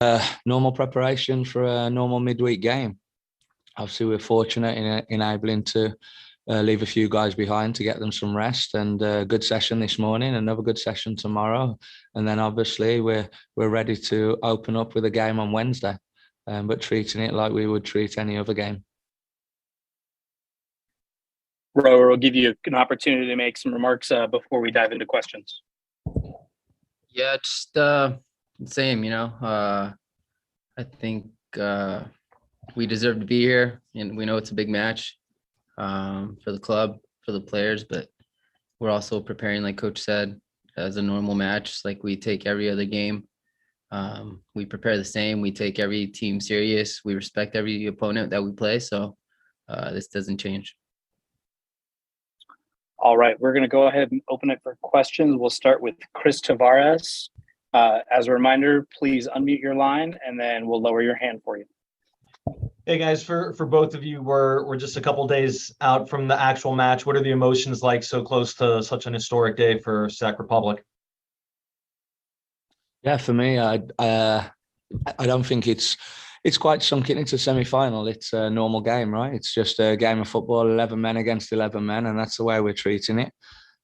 Normal preparation for a normal midweek game. Obviously, we're fortunate in enabling to leave a few guys behind to get them some rest, and a good session this morning, another good session tomorrow, and then obviously we're ready to open up with a game on Wednesday, but treating it like we would treat any other game. Rower will give you an opportunity to make some remarks before we dive into questions. Yeah, just same, I think we deserve to be here, and we know it's a big match for the club, for the players, but we're also preparing, like Coach said, as a normal match, like we take every other game. We prepare the same. We take every team serious. We respect every opponent that we play, so this doesn't change. All right, we're going to go ahead and open it for questions. We'll start with Chris Tavares. As a reminder, please unmute your line, and then we'll lower your hand for you. Hey guys, for both of you, we're just a couple days out from the actual match. What are the emotions like so close to such an historic day for Sac Republic? Yeah, for me, I don't think it's quite sunk in. It's a semi-final. It's a normal game, right? It's just a game of football, 11 men against 11 men, and that's the way we're treating it.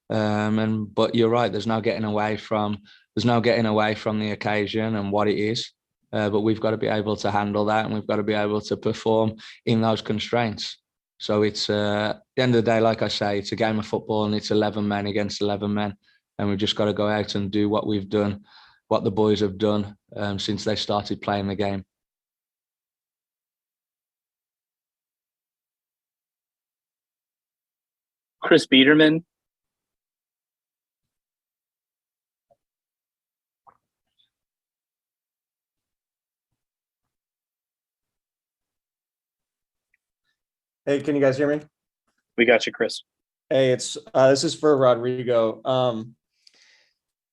But you're right. There's no getting away from the occasion and what it is. But we've got to be able to handle that, and we've got to be able to perform in those constraints. So it's at the end of the day, like I say, it's a game of football, and it's 11 men against 11 men, and we've just got to go out and do what we've done, what the boys have done since they started playing the game. Chris Biederman. Hey, can you guys hear me? We got you, Chris. Hey, it's this is for Rodrigo.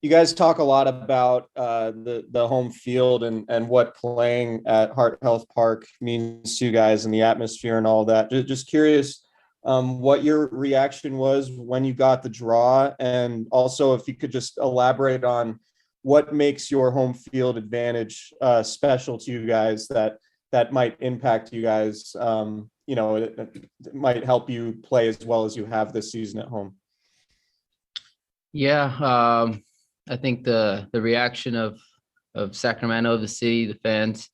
You guys talk a lot about the home field and what playing at Heart Health Park means to you guys and the atmosphere and all that. Just curious what your reaction was when you got the draw, and also if you could just elaborate on what makes your home field advantage special to you guys that might impact you guys. It might help you play as well as you have this season at home. Yeah, I think the reaction of Sacramento, the city, the fans,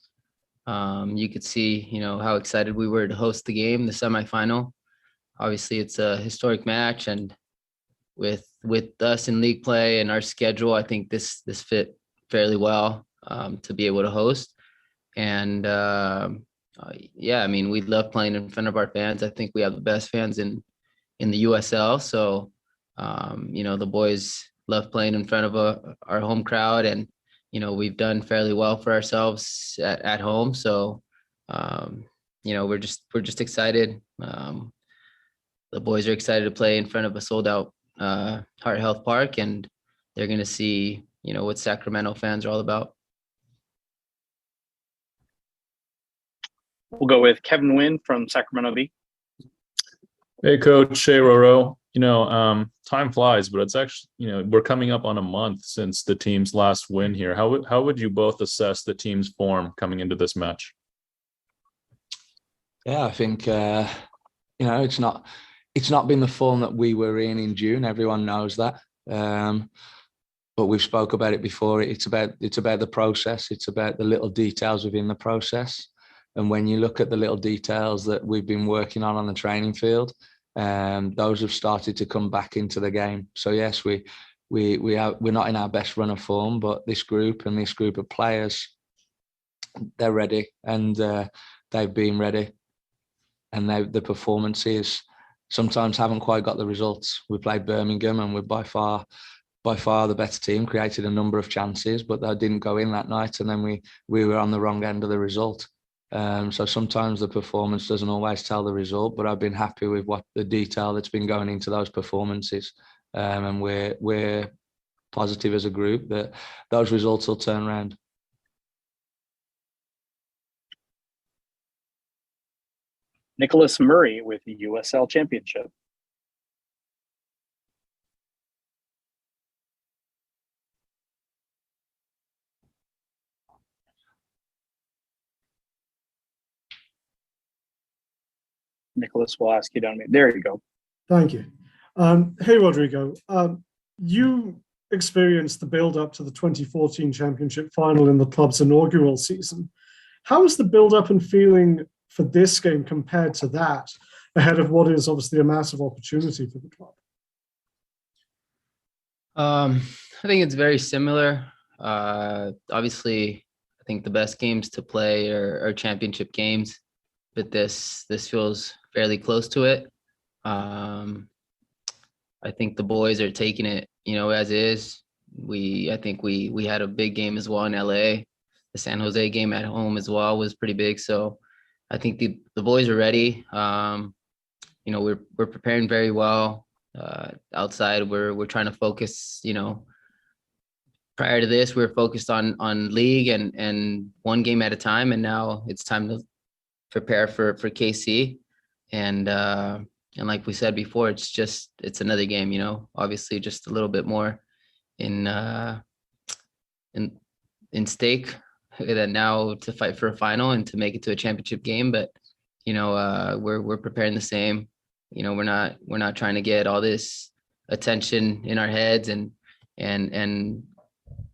you could see, how excited we were to host the game, the semifinal. Obviously, it's a historic match, and with us in league play and our schedule, I think this fit fairly well to be able to host. And yeah, I mean, we love playing in front of our fans. I think we have the best fans in the USL. So, the boys love playing in front of our home crowd, and we've done fairly well for ourselves at home. So, we're just excited. The boys are excited to play in front of a sold out Heart Health Park, and they're going to see what Sacramento fans are all about. We'll go with Kevin Wynn from Sacramento Bee. Hey, Coach. Hey, Roro. Time flies, but it's actually, we're coming up on a month since the team's last win here. How would you both assess the team's form coming into this match? Yeah, I think it's not been the form that we were in June. Everyone knows that. But we've spoke about it before. It's about the process. It's about the little details within the process. And when you look at the little details that we've been working on the training field, those have started to come back into the game. So yes, we're not in our best run of form, but this group of players, they're ready, and they've been ready, and the performances sometimes haven't quite got the results. We played Birmingham, and we're by far the better team, created a number of chances, but they didn't go in that night, and then we were on the wrong end of the result. So sometimes the performance doesn't always tell the result, but I've been happy with what the detail that's been going into those performances, and we're positive as a group that those results will turn around. Nicholas Murray with the USL Championship. Nicholas will ask you to unmute. There you go. Thank you. Hey, Rodrigo. You experienced the build-up to the 2014 championship final in the club's inaugural season. How is the build-up and feeling for this game compared to that, ahead of what is obviously a massive opportunity for the club? I think it's very similar. Obviously, I think the best games to play are championship games, but this feels fairly close to it. I think the boys are taking it, as is. I think we had a big game as well in LA. The San Jose game at home as well was pretty big. So I think the boys are ready. We're preparing very well. Outside, we're trying to focus. Prior to this, we were focused on league and one game at a time, and now it's time to prepare for KC. And like we said before, it's another game. Obviously just a little bit more in stake that now to fight for a final and to make it to a championship game. But we're preparing the same. We're not trying to get all this attention in our heads and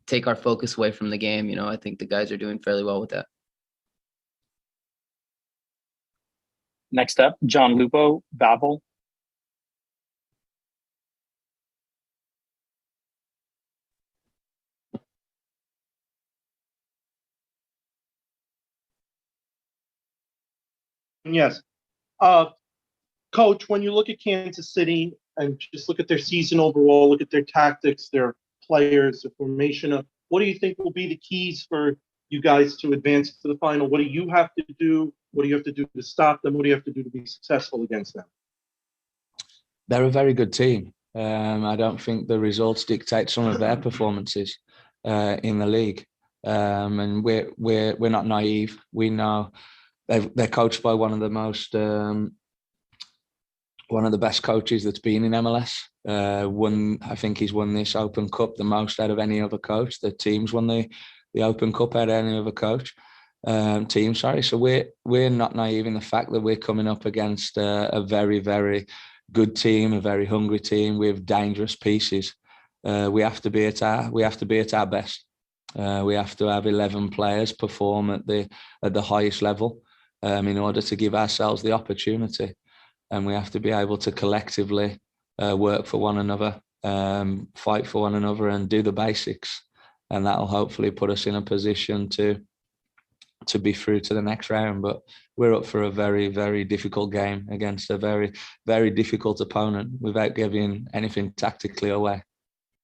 take our focus away from the game. I think the guys are doing fairly well with that. Next up, John Lupo, Babel. Yes. Coach, when you look at Kansas City and just look at their season overall, look at their tactics, their players, their formation, what do you think will be the keys for you guys to advance to the final? What do you have to do? What do you have to do to stop them? What do you have to do to be successful against them? They're a very good team. I don't think the results dictate some of their performances in the league. And we're not naive. We know they're coached by one of the best coaches that's been in MLS. I think he's won this Open Cup the most out of any other coach. The team's won the Open Cup out of any other coach. Team, sorry. So we're not naive in the fact that we're coming up against a very, very good team, a very hungry team with dangerous pieces. We have to be at our best. We have to have 11 players perform at the highest level in order to give ourselves the opportunity. And we have to be able to collectively work for one another, fight for one another, and do the basics. And that'll hopefully put us in a position to be through to the next round. But we're up for a very, very difficult game against a very, very difficult opponent without giving anything tactically away.